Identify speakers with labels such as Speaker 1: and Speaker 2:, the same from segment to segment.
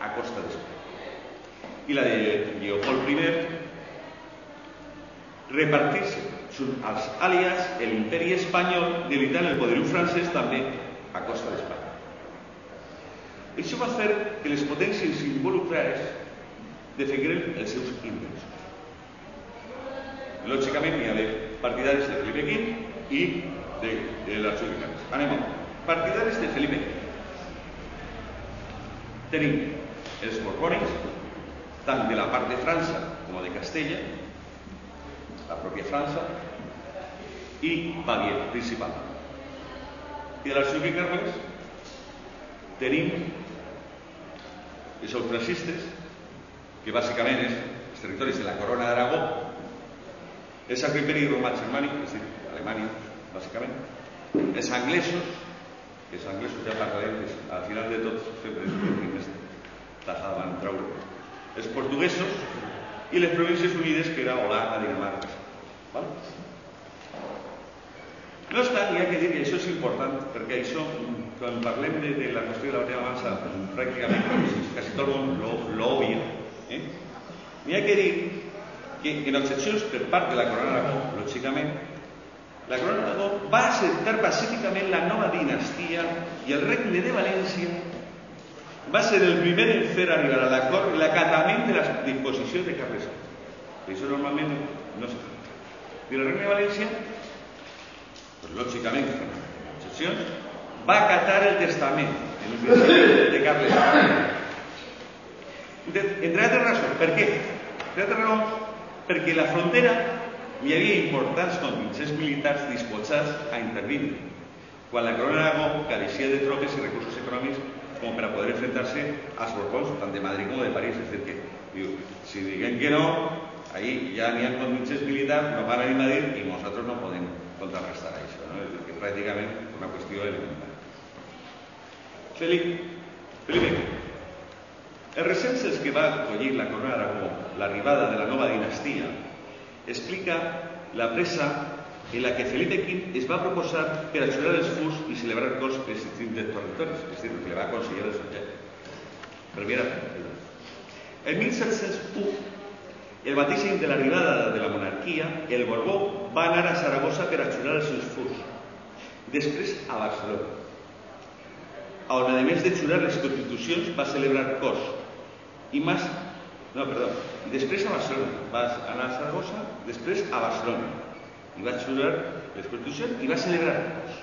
Speaker 1: a costa d'Espanya. I la de Leopold I, repartir-se als aliats l'imperi espanyol, debilitant el poderío francès també a costa d'Espanya. Això va fer que les potències involucrades defengueren els seus interessos. Lògicament hi havia partidaris de Felipe V i de l'arxiduc Carles. Anem a partidaris de Felipe V. Tenim els borbònics, tant de la part de França com de Castella, la pròpia França, i Baviera, principalment. I de l'arxiduc Carles tenim els austracistes, que bàsicament és els territoris de la Corona d'Aragó, el Sacre Imperi Romà Germànic, és a dir, Alemanya, bàsicament, els anglesos, que els anglesos ja parlarem, al final de tot, sempre és el més tajada van treure, els portuguesos i les Províncies Unides, que era Holanda, Dinamarca. No obstant, hi ha que dir que això és important, perquè això, quan parlem de la qüestió de la batalla avança, pràcticament quasi tot el món l'obvia, hi ha que dir que en excepcions per part de la Corona d'Aragó, lògicament, la Corona d'Aragó va acceptar pacíficament la nova dinastia i el regne de València va ser el primer en fer arribar a l'acord l'acatament de les disposicions de Carles V. Això normalment no es fa. I el regne de València, lògicament, en excepcions, va acatar el testament de Carles V. Entre altres raons, per què? Entre altres raons, perquè a la frontera hi havia importants contingents militars disposats a intervindre, quan la Corona d'Aragó careixia de tropes i recursos econòmics com per a poder enfrentar-se als borbons, tant de Madrid com de París. És a dir, que si diguem que no, ahí ja n'hi ha contingents militars, nos van a invadir i nosaltres no podem contrarrestar això. És a dir, que pràcticament és una qüestió elemental. Felipe V. Els recenses que va acollir la Corona d'Aragó, l'arribada de la nova dinastia, explica la pressa en la que Felipe V es va proposar per ajudar els furs i celebrar cors per els distints territoris, és a dir, que li va aconseguir el subjecte. En 1701, el mateix any de l'arribada de la monarquia, el Borbó va anar a Saragossa per ajudar els seus furs, després a Barcelona, on a més de jurar les constitucions va celebrar cors i després a Barcelona, va anar a Saragossa, després a Barcelona i va jurar les constitucions i va celebrar cors.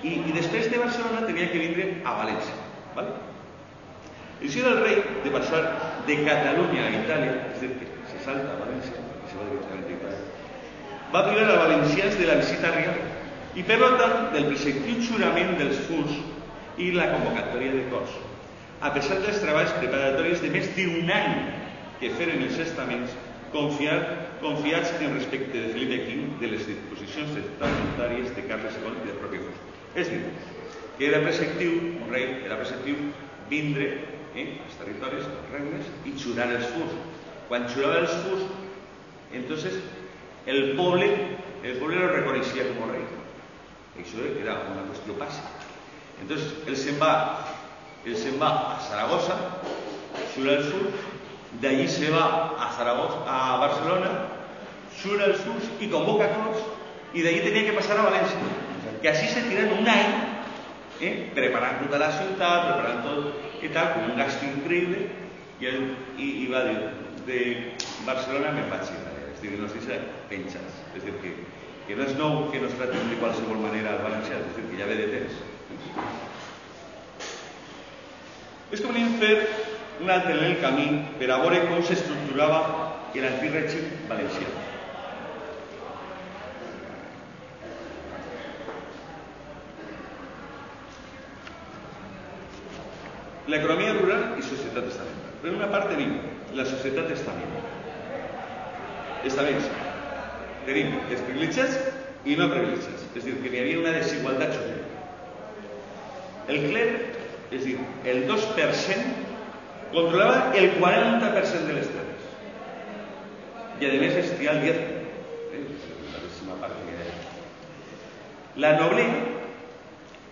Speaker 1: I després de Barcelona tenia que vindre a València. El senyor del rei de passar de Catalunya a Itàlia, és a dir, que se salta a València i se va directament a Itàlia, va privar a valencians de la visita real i per tant del preceptiu jurament dels furs i la convocatòria de cors, a pesar dels treballs preparatoris de més d'un any que feren els estaments confiats en respecte de Felipe V de les disposicions testamentàries de Carles II i del propi furs. És a dir, que era preceptiu, un rei era preceptiu vindre als territoris, als regnes, i jurar els furs. Quan jurava els furs, entonces el poble lo reconeixia com a rei. Això era una qüestió bàsica. Entonces, él se va a Zaragoza, jura el furs, de allí se va a Barcelona, jura el furs y convoca cors, y de allí tenía que pasar a Valencia. Que así se tiran un año, preparant tota la ciutat, preparant tot i tal, con un gasto increïble, i va dir, de Barcelona me'n vaig a Itàlia. És a dir, que nos deixa penjats. És a dir, que no és nou que nos tratem de qualsevol manera als valencians, és a dir, que ja ve de temps. És que volíem fer un altre en el camí per a veure com s'estructurava l'antic règim valencià. L'economia rural i societat estamental. Per una part tenim la societat estamental. Estaments. Tenim els privilegiats i no privilegiats. És a dir, que hi havia una desigualtat social. El cler, és a dir, el 2% controlava el 40% de les terres. I a més es tria el 10%. La décima part que hi ha. La noblea,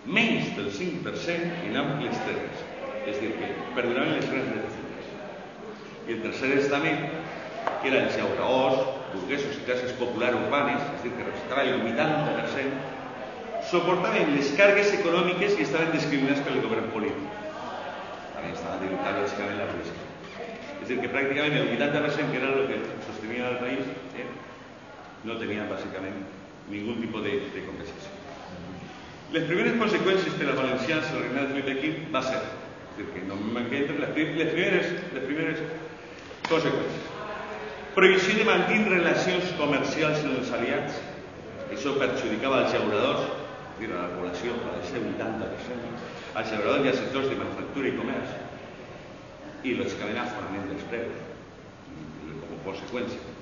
Speaker 1: menys del 5% en àmplies terres. és a dir, que perduraven les grans reticències. I el tercer estament, que era els llauraors, burguesos i classes populars urbanes, és a dir, que representaven el 80%, soportaven les càrregues econòmiques i estaven discriminats pel govern polític. També estava limitat, lògicament, la policia. És a dir, que pràcticament el 80%, que era el que sostenia el país, no tenien, bàsicament, ningun tipus de compensació. Les primeres conseqüències per als valencians del regnat de Felipe V va ser, és a dir, que no m'enquentren, les primeres conseqüències. Prohibició de mantenir relacions comercials amb els aliats. Això perjudicava als llauradors, és a dir, a la població, va ser 80%, als llauradors i als sectors de manufactura i comerç, i, lògicament, aforament dels preus, com a conseqüència.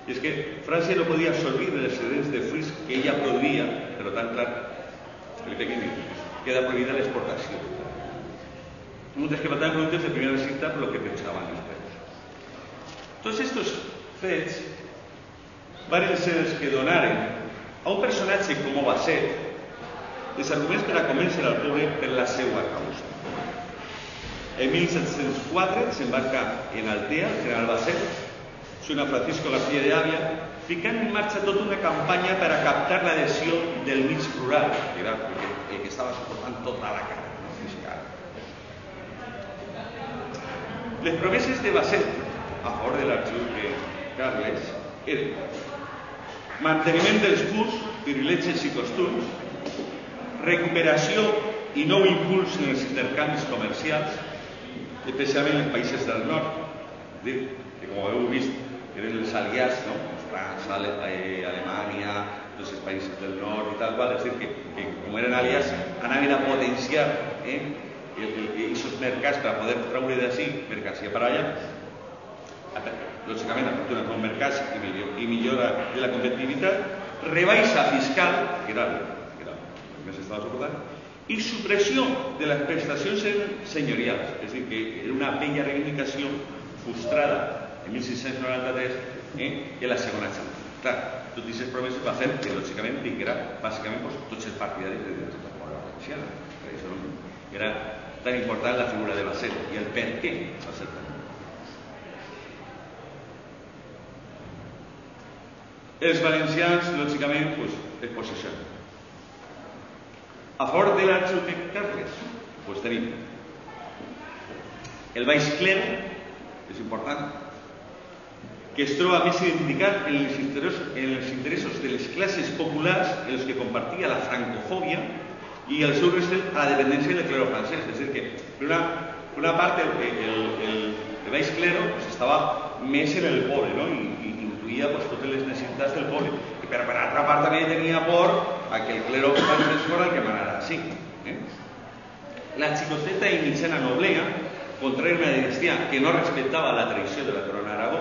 Speaker 1: I és que França no podia absorbir els excedents de fruits que ella produïa, per tant, clar, Felipe V queda prohibida l'exportació. Moltes que faltaven productes de primera necessitat per lo que pensaven els preus. Tots aquests fets van ser els que donaren a un personatge com Basset els arguments per a convèncer al poble per la seva causa. En 1704 s'embarca en Altea, el general Basset, San Francisco García de Ávila, ficant en marxa tota una campanya per a captar l'adhesió del mig rural, que era el que estava suportant tota la càrrega fiscal. Les promeses de Basset a favor de l'arxiduque Carles eren manteniment dels furs, privilegis i costums, recuperació i nou impuls en els intercanvis comercials, especialment en els països del nord, que com heu vist eren els aliats, no? França, Alemanya, tots els països del nord i tal, és a dir, que com eren aliats anaven a potenciar aquests mercats per a poder treure d'ací mercancia per allà, lògicament apertura de nous mercats i millora de la competitivitat, rebaixa fiscal, que era el que s'estava suportant, i supressió de les prestacions senyorials, és a dir, que era una vella reivindicació frustrada en 1693 en la segona xampa. Clar, tot aquestes promeses va fer que, lògicament, tinguera bàsicament tots els partidaris de tota la població valenciana. Per això era tan important la figura de Basset i el per què va ser tan important. Els valencians, lògicament, es posicionen. A favor de l'arxiduque Carles, tenim el baix clero, és important, que es troba més identificat en els interessos de les classes populars en els que compartia la francofòbia i el seu respecte a la dependència del clero francès. És a dir, que per una part el baix clero estava més en el poble, no? I incluïa totes les necessitats del poble. I per altra part també tenia por a que el clero francès fos el que manara així. La xicoteta i mitjana noblea, contrari a una dinastia que no respectava la tradició de la corona d'Aragó,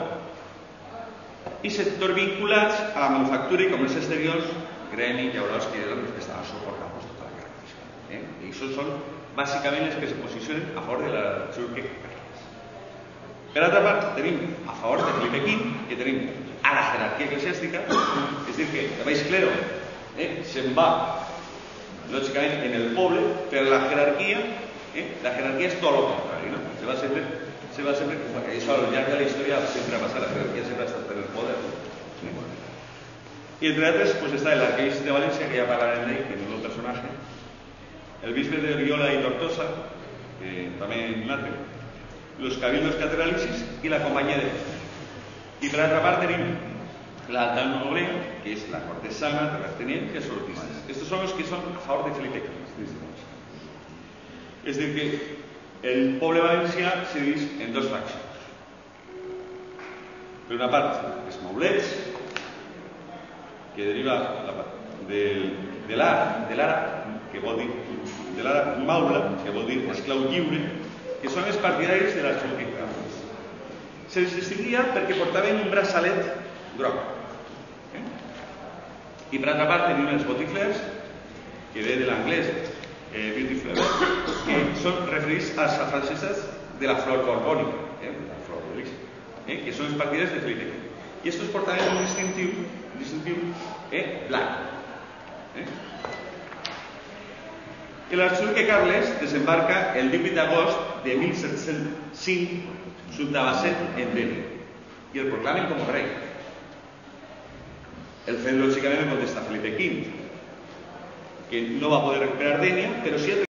Speaker 1: i sectors vinculats a la manufactura i comerç exteriors, gremi, llauradors, que eren els que estaven suportant tota la càrrega fiscal. I això són bàsicament els que se posicionen a favor de l'arxiduque Carles. Per altra part, tenim a favor de Felipe V, que tenim a la jerarquia eclesiàstica, és a dir, que el baix clero se'n va, lògicament, en el poble, per la jerarquia és tot el contrari, no? Se va sempre, això al llarg de la història sempre ha passat, la jerarquia sempre ha estat per el poder. I entre altres està l'arquebisbe de València, que ja parlarem d'ell, que és un personatge, el bisbe de Oriola i Tortosa, que també un altre, los cabildos catedralicis i la companyia de Festa. I per altra part tenim l'alta noblea, que és la cortesana, terrateniente i els sortistes. Estos són els que són a favor de Felipe V. És a dir, que el poble valencià se divís en dos fraccions. Per una part, els moblets, que deriva de l'àrab, que vol dir de l'àrab maula, que vol dir esclau lliure, que són els partidaris de l'arxiduque Carles. Se'ls distingia perquè portaven un braçalet groc. I per altra part tenim els botiflers, que ve de l'anglès beauty flower, que són referits als franceses de la flor borbònica, la flor de lis, que són els partidaris de Felipe V. I estos portaven un distintiu blanc. I l'arxiduque Carles desembarca el 18 d'agost de 1705 sota Basset en Dénia i el proclamen com a rei. El fet, lògicament, el contesta Felipe V, que no va poder recuperar Dénia, però sí